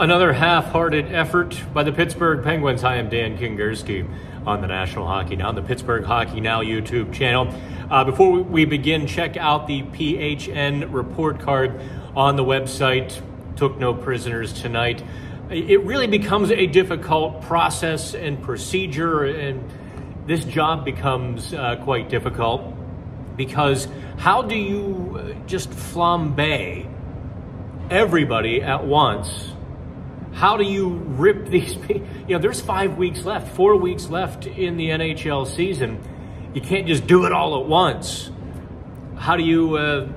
Another half-hearted effort by the Pittsburgh Penguins. Hi, I'm Dan Kingerski on the National Hockey Now, the Pittsburgh Hockey Now YouTube channel. Before we begin, check out the PHN report card on the website. Took no prisoners tonight. It really becomes a difficult process and procedure, and this job becomes quite difficult because how do you just flambe everybody at once? How do you rip these people? You know, there's 5 weeks left, 4 weeks left in the NHL season. You can't just do it all at once. How do you,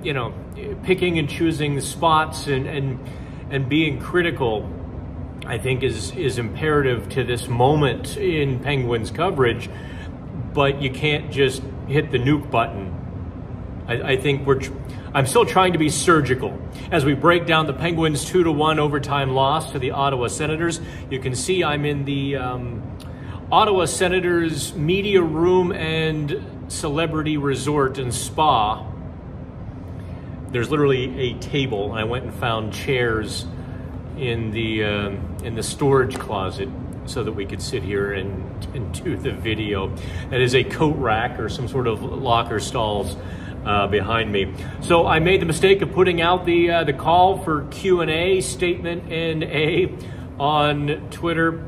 picking and choosing spots and being critical, I think is imperative to this moment in Penguins coverage, but you can't just hit the nuke button. I think I'm still trying to be surgical. As we break down the Penguins' 2-1 overtime loss to the Ottawa Senators, you can see I'm in the Ottawa Senators media room and celebrity resort and spa. There's literally a table, and I went and found chairs in the storage closet so that we could sit here and do the video. That is a coat rack or some sort of locker stalls behind me. So I made the mistake of putting out the call for Q&A, statement NA, on Twitter,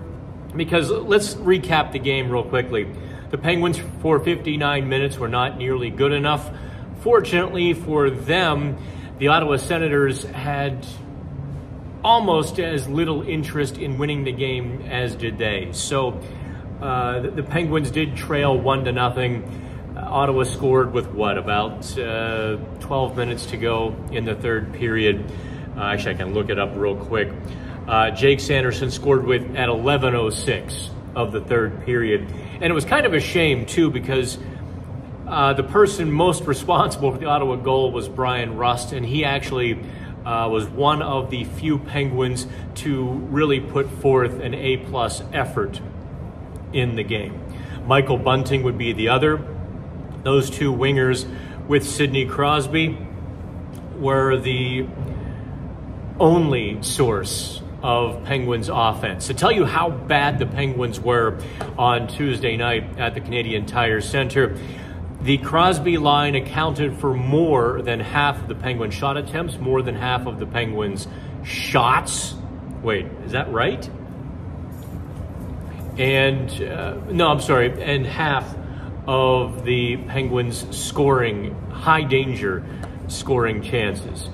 because let's recap the game real quickly. The Penguins for 59 minutes were not nearly good enough. Fortunately for them, the Ottawa Senators had almost as little interest in winning the game as did they. So the Penguins did trail 1-0. Ottawa scored with what, about 12 minutes to go in the third period. Actually, I can look it up real quick. Jake Sanderson scored at 11:06 of the third period. And it was kind of a shame, too, because the person most responsible for the Ottawa goal was Brian Rust, and he actually was one of the few Penguins to really put forth an A-plus effort in the game. Michael Bunting would be the other. Those two wingers with Sidney Crosby were the only source of Penguins offense. To tell you how bad the Penguins were on Tuesday night at the Canadian Tire Center, the Crosby line accounted for more than half of the Penguins' shot attempts, more than half of the Penguins' shots. Wait, is that right? And, no, I'm sorry, and half of the Penguins' scoring, high danger scoring chances.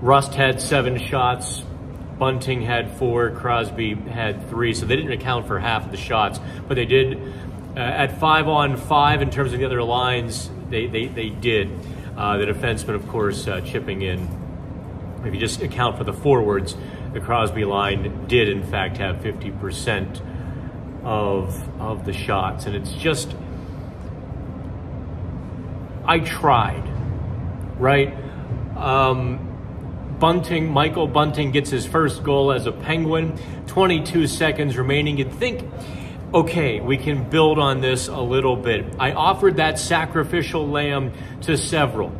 Rust had 7 shots, Bunting had 4, Crosby had 3, so they didn't account for half of the shots, but they did at 5-on-5 in terms of the other lines. They did. The defensemen, of course, chipping in. If you just account for the forwards, the Crosby line did in fact have 50% of the shots, and it's just, I tried, right? Michael Bunting gets his first goal as a Penguin, 22 seconds remaining. You'd think, okay, we can build on this a little bit. I offered that sacrificial lamb to several.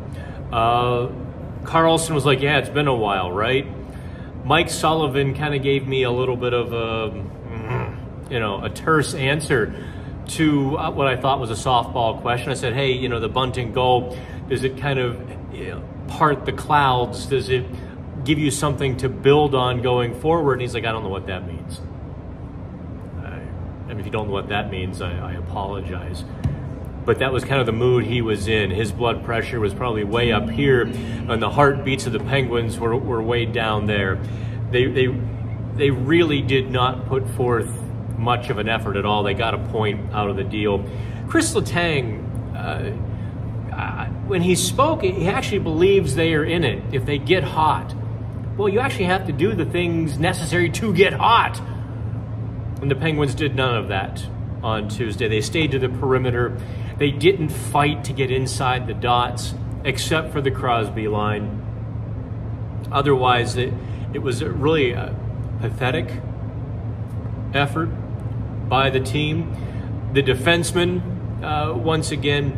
Carlson was like, yeah, it's been a while, right? Mike Sullivan kind of gave me a little bit of a terse answer to what I thought was a softball question. I said, hey, the Bunting goal, does it kind of part the clouds? Does it give you something to build on going forward? And he's like, I don't know what that means. And if you don't know what that means, I apologize. But that was kind of the mood he was in. His blood pressure was probably way up here, and the heartbeats of the Penguins were way down there. They really did not put forth much of an effort at all. They got a point out of the deal. Chris Letang, when he spoke, he actually believes they are in it if they get hot. Well, you actually have to do the things necessary to get hot. And the Penguins did none of that on Tuesday. They stayed to the perimeter. They didn't fight to get inside the dots, except for the Crosby line. Otherwise, it was really a pathetic effort by the team. The defensemen, once again,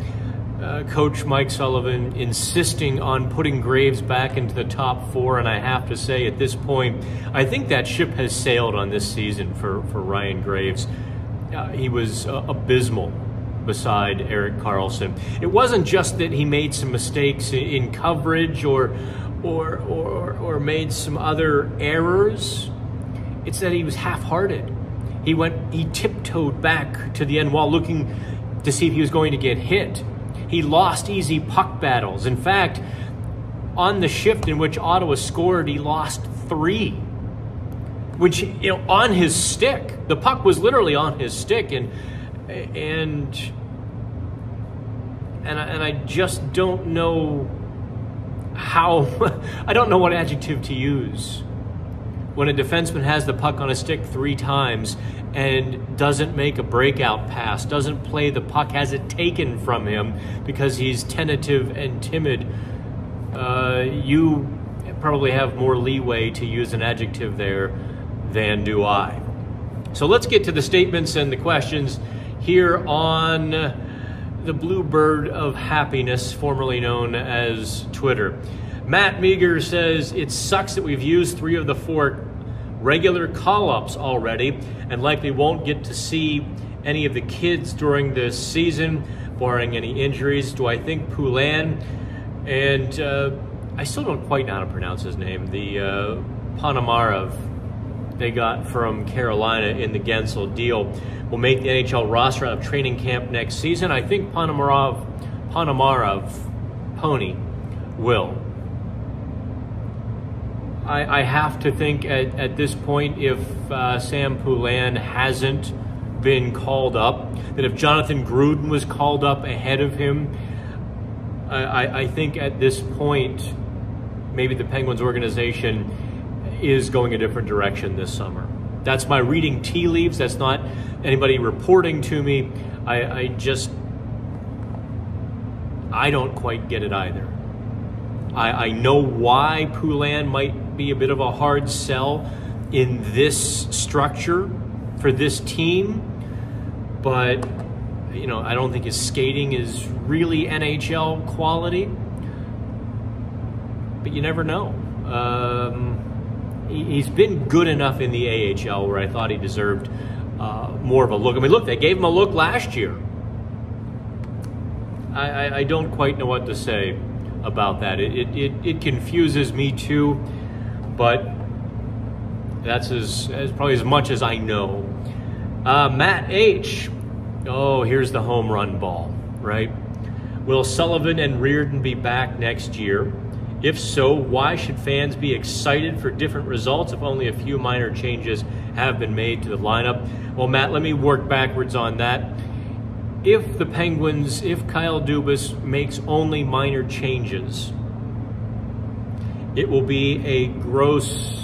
Coach Mike Sullivan insisting on putting Graves back into the top 4, and I have to say at this point, I think that ship has sailed on this season for Ryan Graves. He was abysmal beside Erik Karlsson. It wasn't just that he made some mistakes in coverage or made some other errors. It's that he was half-hearted. He tiptoed back to the end wall looking to see if he was going to get hit. He lost easy puck battles. In fact, on the shift in which Ottawa scored, he lost 3, which, on his stick. The puck was literally on his stick, and I just don't know how. I don't know what adjective to use when a defenseman has the puck on a stick 3 times and doesn't make a breakout pass, doesn't play the puck, has it taken from him because he's tentative and timid. You probably have more leeway to use an adjective there than do I. So let's get to the statements and the questions here on the Bluebird of Happiness, formerly known as Twitter. Matt Meager says, it sucks that we've used 3 of the 4 regular call-ups already and likely won't get to see any of the kids during this season, barring any injuries. Do I think Poulin and I still don't quite know how to pronounce his name, the Ponomarev they got from Carolina in the Gensel deal, will make the NHL roster out of training camp next season? I think Ponomarev, Pony, will. I have to think at this point, if Sam Poulin hasn't been called up, that if Jonathan Gruden was called up ahead of him, I think at this point, maybe the Penguins organization is going a different direction this summer. That's my reading tea leaves. That's not anybody reporting to me. I don't quite get it either. I know why Poulin might be a bit of a hard sell in this structure for this team, but I don't think his skating is really NHL quality. But you never know. He's been good enough in the AHL where I thought he deserved more of a look. I mean, look, they gave him a look last year. I don't quite know what to say about that. It confuses me too, but that's probably as much as I know. Matt H. Oh, here's the home run ball, right? Will Sullivan and Reardon be back next year? If so, why should fans be excited for different results if only a few minor changes have been made to the lineup? Well, Matt, let me work backwards on that. If the Penguins, if Kyle Dubas makes only minor changes, it will be a gross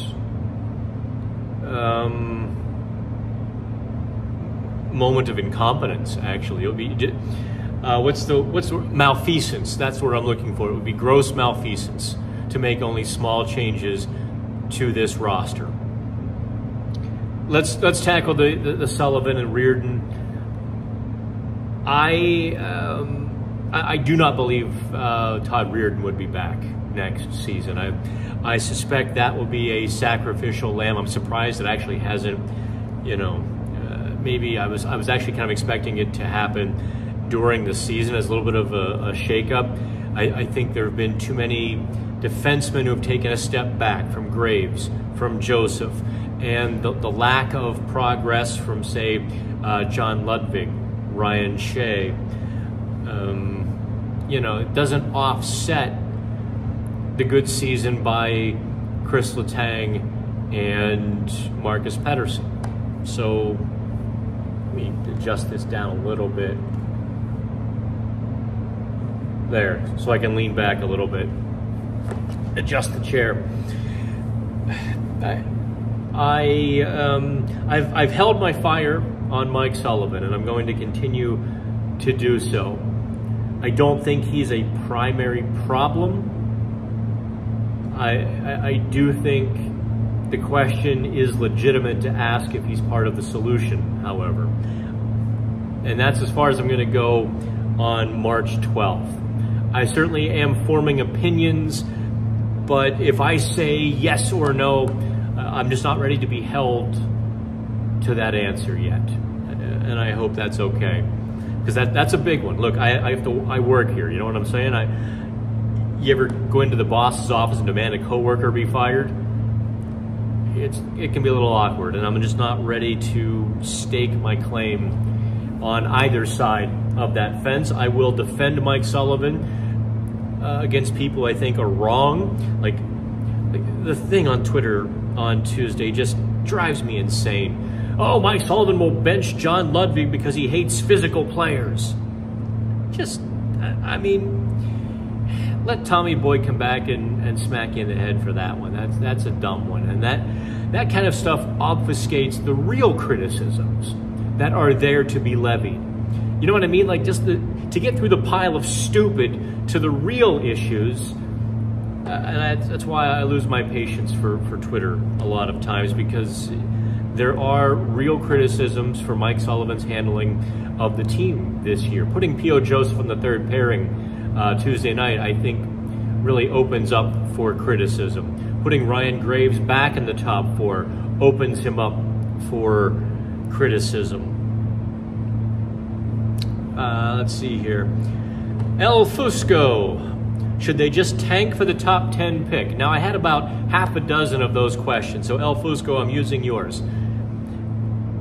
moment of incompetence, actually. It'll be, what's the malfeasance? That's what I'm looking for. It would be gross malfeasance to make only small changes to this roster. Let's tackle the Sullivan and Reardon. I do not believe Todd Reardon would be back next season. I suspect that will be a sacrificial lamb. I'm surprised it actually hasn't. Maybe I was actually kind of expecting it to happen during the season as a little bit of a shakeup. I think there have been too many defensemen who have taken a step back, from Graves, from Joseph, and the lack of progress from, say, John Ludwig, Ryan Shea. It doesn't offset the good season by Chris Letang and Marcus Pettersson. So let me adjust this down a little bit. There, so I can lean back a little bit. Adjust the chair. I've held my fire on Mike Sullivan, and I'm going to continue to do so. I don't think he's a primary problem. I do think the question is legitimate to ask if he's part of the solution, however. And that's as far as I'm going to go on March 12th. I certainly am forming opinions, but if I say yes or no, I'm just not ready to be held to that answer yet. And I hope that's okay, because that's a big one. Look, I work here, you know what I'm saying? You ever go into the boss's office and demand a coworker be fired? It can be a little awkward, and I'm just not ready to stake my claim on either side of that fence. I will defend Mike Sullivan against people I think are wrong. Like the thing on Twitter on Tuesday just drives me insane. Oh, Mike Sullivan will bench John Ludwig because he hates physical players. I mean, let Tommy Boy come back and smack you in the head for that one. That's a dumb one. And that kind of stuff obfuscates the real criticisms that are there to be levied. You know what I mean? Like, just to get through the pile of stupid to the real issues. And that's why I lose my patience for Twitter a lot of times, because there are real criticisms for Mike Sullivan's handling of the team this year. Putting P.O. Joseph in the third pairing Tuesday night, I think, really opens up for criticism. Putting Ryan Graves back in the top four opens him up for criticism. Let's see here. El Fusco. Should they just tank for the top 10 pick? Now, I had about half a dozen of those questions, so El Fusco, I'm using yours.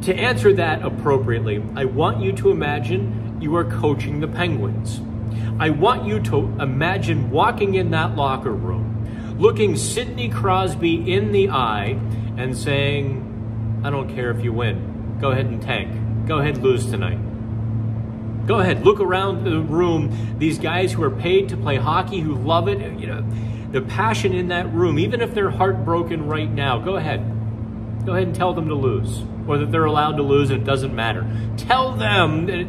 To answer that appropriately, I want you to imagine you are coaching the Penguins. I want you to imagine walking in that locker room, looking Sidney Crosby in the eye and saying, I don't care if you win. Go ahead and tank. Go ahead and lose tonight. Go ahead, look around the room. These guys who are paid to play hockey, who love it, you know, the passion in that room, even if they're heartbroken right now, go ahead. Go ahead and tell them to lose, or that they're allowed to lose and it doesn't matter. Tell them that,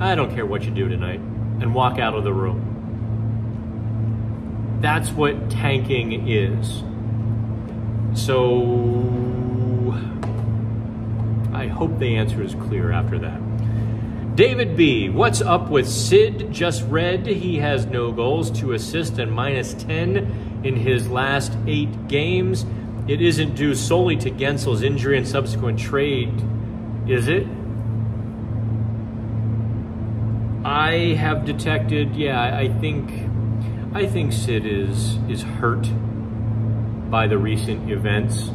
I don't care what you do tonight, and walk out of the room. That's what tanking is. So I hope the answer is clear after that. David B., what's up with Sid? Just read he has no goals, 2 assists, and -10 in his last 8 games. It isn't due solely to Gensel's injury and subsequent trade, is it? I have detected, yeah, I think Sid is hurt by the recent events.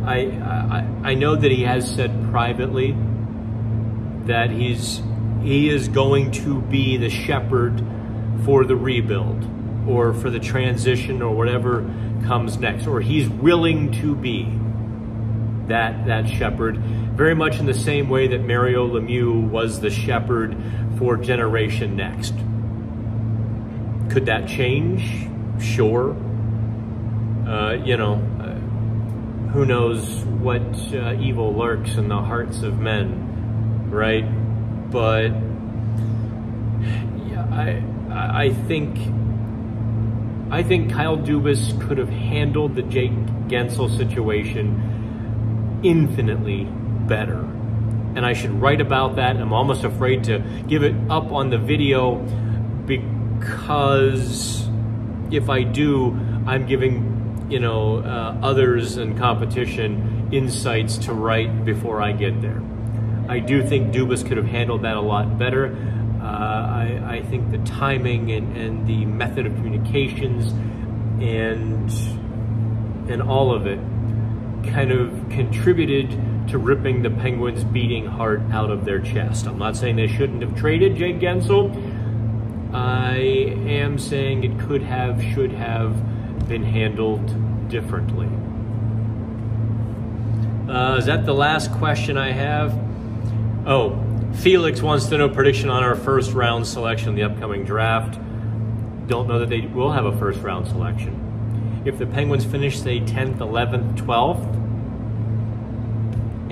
I know that he has said privately that he is going to be the shepherd for the rebuild or for the transition or whatever comes next, or he's willing to be that shepherd, very much in the same way that Mario Lemieux was the shepherd for Generation Next. Could that change? Sure. You know, who knows what evil lurks in the hearts of men, right? But yeah, I think Kyle Dubas could have handled the Jake Gensel situation infinitely better. And I should write about that. I'm almost afraid to give it up on the video, because if I do, I'm giving, you know, others in competition insights to write before I get there. I do think Dubas could have handled that a lot better. I think the timing and the method of communications and all of it kind of contributed to ripping the Penguins' beating heart out of their chest. I'm not saying they shouldn't have traded Jake Gensel. I am saying it could have, should have been handled differently. Is that the last question I have? Oh, Felix wants to know prediction on our first round selection in the upcoming draft. Don't know that they will have a first round selection. If the Penguins finish, say, 10th, 11th, 12th,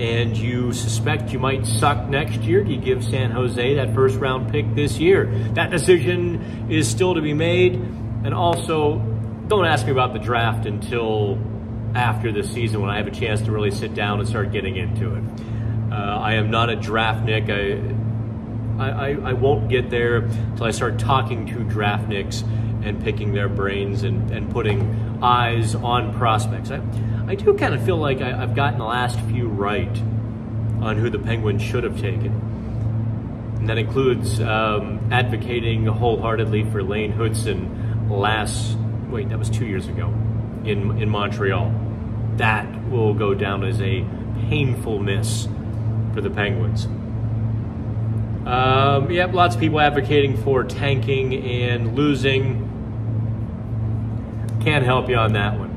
and you suspect you might suck next year, do you give San Jose that first round pick this year? That decision is still to be made. And also, don't ask me about the draft until after the season, when I have a chance to really sit down and start getting into it. I am not a draftnik. I won't get there until I start talking to draftniks and picking their brains and putting eyes on prospects. I do kind of feel like I've gotten the last few right on who the Penguins should have taken. And that includes advocating wholeheartedly for Lane Hudson that was 2 years ago in Montreal. That will go down as a painful miss for the Penguins. Lots of people advocating for tanking and losing. Can't help you on that one.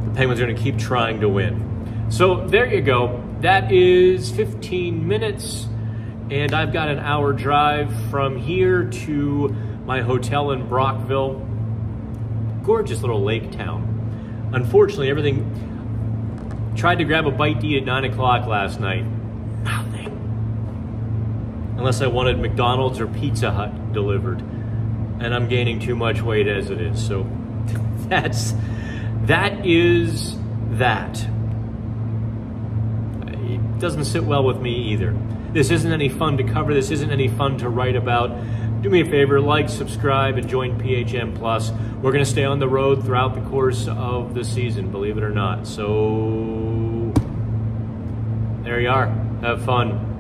The Penguins are going to keep trying to win. So there you go. That is 15 minutes, and I've got an hour drive from here to my hotel in Brockville. Gorgeous little lake town. Unfortunately, everything... Tried to grab a bite to eat at 9 o'clock last night. Nothing. Unless I wanted McDonald's or Pizza Hut delivered. And I'm gaining too much weight as it is. So that is that. It doesn't sit well with me either. This isn't any fun to cover. This isn't any fun to write about. Do me a favor, like, subscribe, and join PHN Plus. We're going to stay on the road throughout the course of the season, believe it or not. So there you are. Have fun.